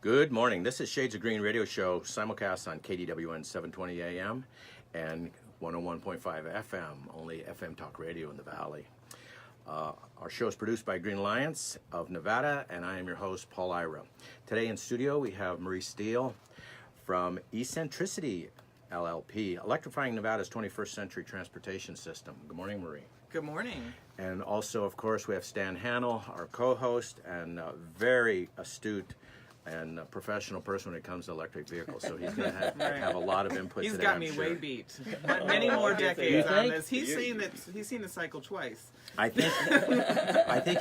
Good morning. This is Shades of Green Radio Show, simulcast on KDWN 720 AM and 101.5 FM, only FM talk radio in the Valley. Our show is produced by Green Alliance of Nevada, and I am your host, Paul Ira. Today in studio, we have Marie Steele from e-centricity LLP, Electrifying Nevada's 21st Century Transportation System. Good morning, Marie. Good morning. And also, of course, we have Stan Hannell, our co-host, and very astute and professional person when it comes to electric vehicles. So he's going to have a lot of input He's today, got I'm me sure. way beat. Many more decades You on think? this. He's seen the cycle twice. I think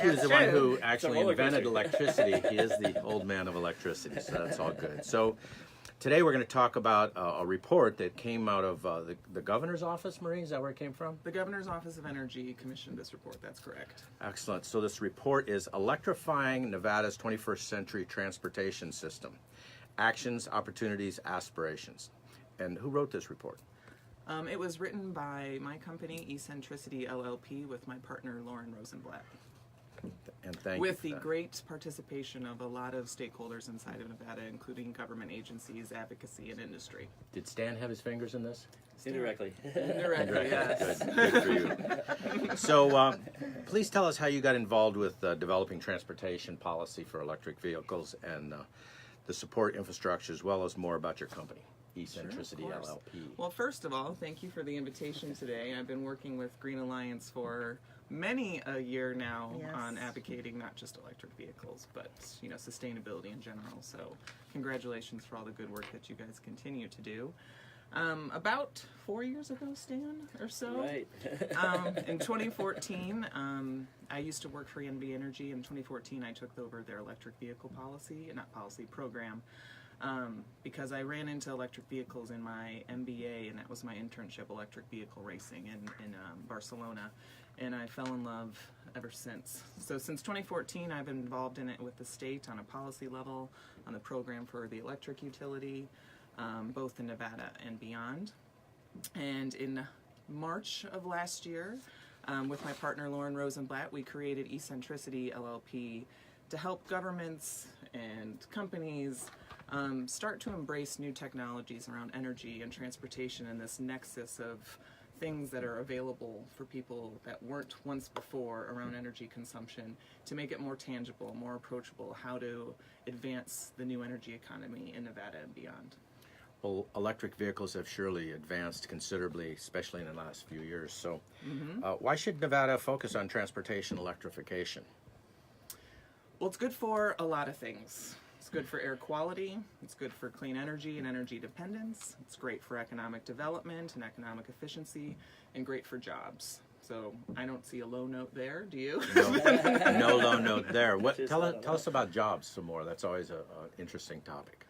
he was the one who actually invented electricity. He is the old man of electricity, so that's all good. So today we're going to talk about a report that came out of the governor's office. Marie, is that where it came from? The Governor's Office of Energy commissioned this report. That's correct. Excellent. So this report is Electrifying Nevada's 21st Century Transportation System. Actions, Opportunities, Aspirations. And who wrote this report? It was written by my company, e-centricity LLP, with my partner, Lauren Rosenblatt. And thank With you the for that. great participation of a lot of stakeholders inside of Nevada, including government agencies, advocacy, and industry. Did Stan have his fingers in this? Indirectly. Indirectly, yes. Good for you. So please tell us how you got involved with developing transportation policy for electric vehicles and the support infrastructure, as well as more about your company, e-centricity Sure, of course. LLP. Well, first of all, thank you for the invitation today. I've been working with Green Alliance for many a year now on advocating not just electric vehicles, but sustainability in general. So congratulations for all the good work that you guys continue to do. About 4 years ago, Stan, or so, Right. in 2014, I used to work for InNEVation Energy. In 2014, I took over their electric vehicle program, because I ran into electric vehicles in my MBA, and that was my internship, electric vehicle racing in Barcelona, and I fell in love ever since. So since 2014, I've been involved in it with the state on a policy level, on the program for the electric utility, both in Nevada and beyond. And in March of last year, with my partner Lauren Rosenblatt, we created e-centricity LLP to help governments and companies start to embrace new technologies around energy and transportation and this nexus of things that are available for people that weren't once before around energy consumption, to make it more tangible, more approachable, how to advance the new energy economy in Nevada and beyond. Well, electric vehicles have surely advanced considerably, especially in the last few years. So why should Nevada focus on transportation electrification? Well, it's good for a lot of things. It's good for air quality, it's good for clean energy and energy dependence, it's great for economic development and economic efficiency, and great for jobs. So I don't see a low note there, do you? No low note there. Tell us about jobs some more. That's always an interesting topic.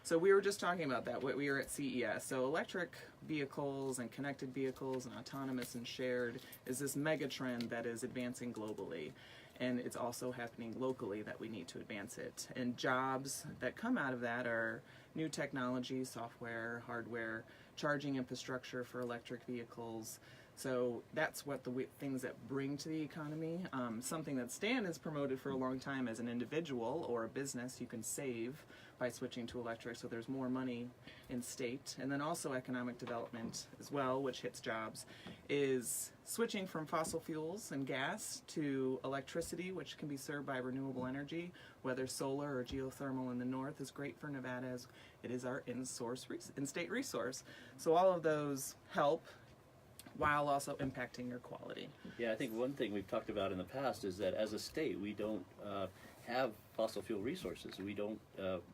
So we were just talking about that. We were at CES. So electric vehicles and connected vehicles and autonomous and shared is this mega trend that is advancing globally. And it's also happening locally that we need to advance it. And jobs that come out of that are new technology, software, hardware, charging infrastructure for electric vehicles. So that's what the things that bring to the economy. Something that Stan has promoted for a long time as an individual or a business, you can save by switching to electric, so there's more money in state. And then also economic development as well, which hits jobs, is switching from fossil fuels and gas to electricity, which can be served by renewable energy, whether solar or geothermal in the north is great for Nevada, as it is our in-state resource. So all of those help while also impacting your quality. Yeah, I think one thing we've talked about in the past is that as a state, we don't have fossil fuel resources. We don't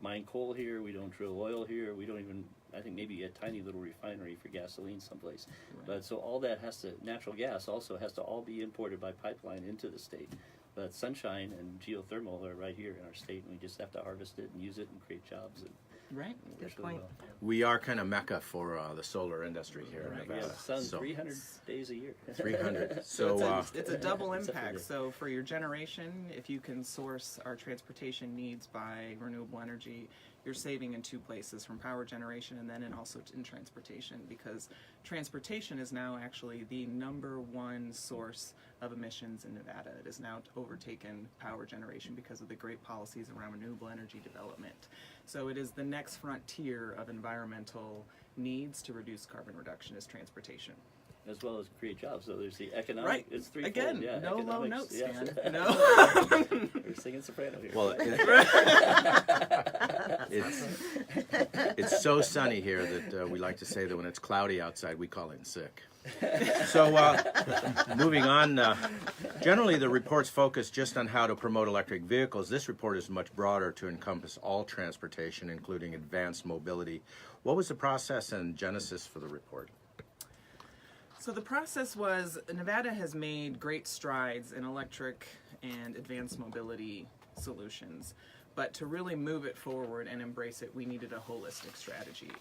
mine coal here, we don't drill oil here, we don't even, I think maybe a tiny little refinery for gasoline someplace. Right. But so all that natural gas also has to all be imported by pipeline into the state. But sunshine and geothermal are right here in our state, and we just have to harvest it and use it and create jobs. And right, good point. Well. We are kind of mecca for the solar industry here in Nevada. Yeah, sun 300 days a year. 300. So it's a double impact. So for your generation, if you can source our transportation needs by renewable energy, you're saving in two places, from power generation and then also in transportation, because transportation is now actually the #1 source of emissions in Nevada. It has now overtaken power generation because of the great policies around renewable energy development. So it is the next frontier of environmental needs to reduce carbon reduction is transportation. As well as create jobs. So there's the economic. Right. It's threefold. Again, yeah, no low economics, notes, yes. Stan. No. We're singing soprano here. Well, it's so sunny here that we like to say that when it's cloudy outside, we call in sick. So moving on, generally the reports focus just on how to promote electric vehicles. This report is much broader to encompass all transportation, including advanced mobility. What was the process and genesis for the report? So the process was, Nevada has made great strides in electric and advanced mobility solutions, but to really move it forward and embrace it, we needed a holistic strategy.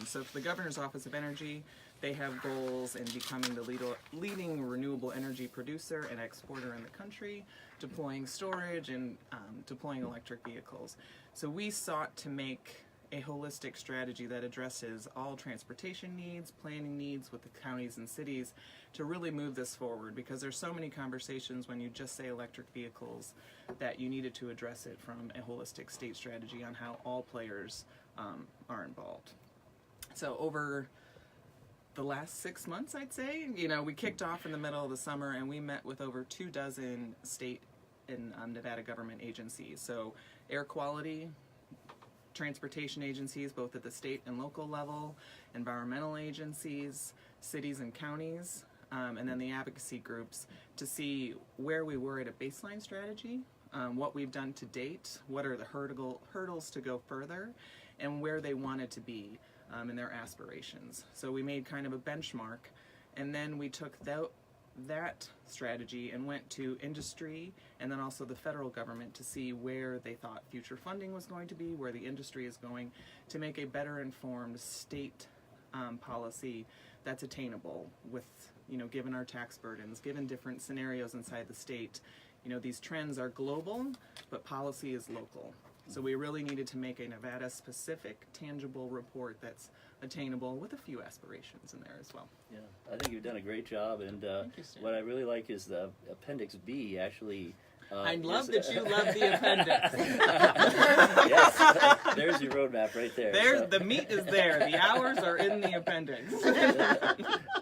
So for the Governor's Office of Energy, they have goals in becoming the leading renewable energy producer and exporter in the country, deploying storage and deploying electric vehicles. So we sought to make a holistic strategy that addresses all transportation needs, planning needs with the counties and cities to really move this forward, because there's so many conversations when you just say electric vehicles that you needed to address it from a holistic state strategy on how all players are involved. So over the last 6 months, I'd say, we kicked off in the middle of the summer and we met with over 24 state and Nevada government agencies. So air quality, transportation agencies, both at the state and local level, environmental agencies, cities and counties, and then the advocacy groups, to see where we were at a baseline strategy, what we've done to date, what are the hurdles to go further, and where they wanted to be in their aspirations. So we made kind of a benchmark, and then we took that strategy and went to industry and then also the federal government to see where they thought future funding was going to be, where the industry is going, to make a better informed state policy that's attainable with, given our tax burdens, given different scenarios inside the state. These trends are global, but policy is local. So we really needed to make a Nevada-specific, tangible report that's attainable with a few aspirations in there as well. Yeah, I think you've done a great job, and Thank you, Stan. what I really like is the Appendix B actually. I love that you love the appendix. Yes, there's your roadmap right there. The meat is there. The hours are in the appendix.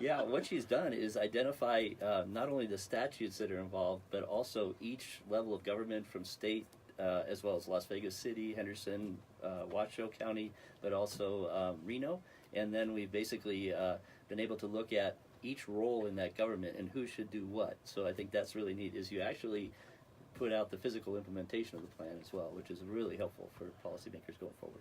Yeah, what she's done is identify not only the statutes that are involved, but also each level of government from state, as well as Las Vegas City, Henderson, Washoe County, but also Reno. And then we've basically been able to look at each role in that government and who should do what. So I think that's really neat, is you actually put out the physical implementation of the plan as well, which is really helpful for policymakers going forward.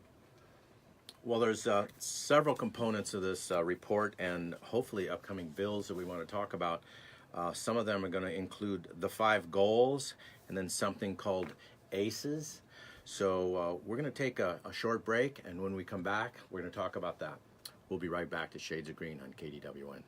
Well, there's several components of this report and hopefully upcoming bills that we want to talk about. Some of them are going to include the 5 goals and then something called ACEs. So we're going to take a short break, and when we come back, we're going to talk about that. We'll be right back to Shades of Green on KDWN.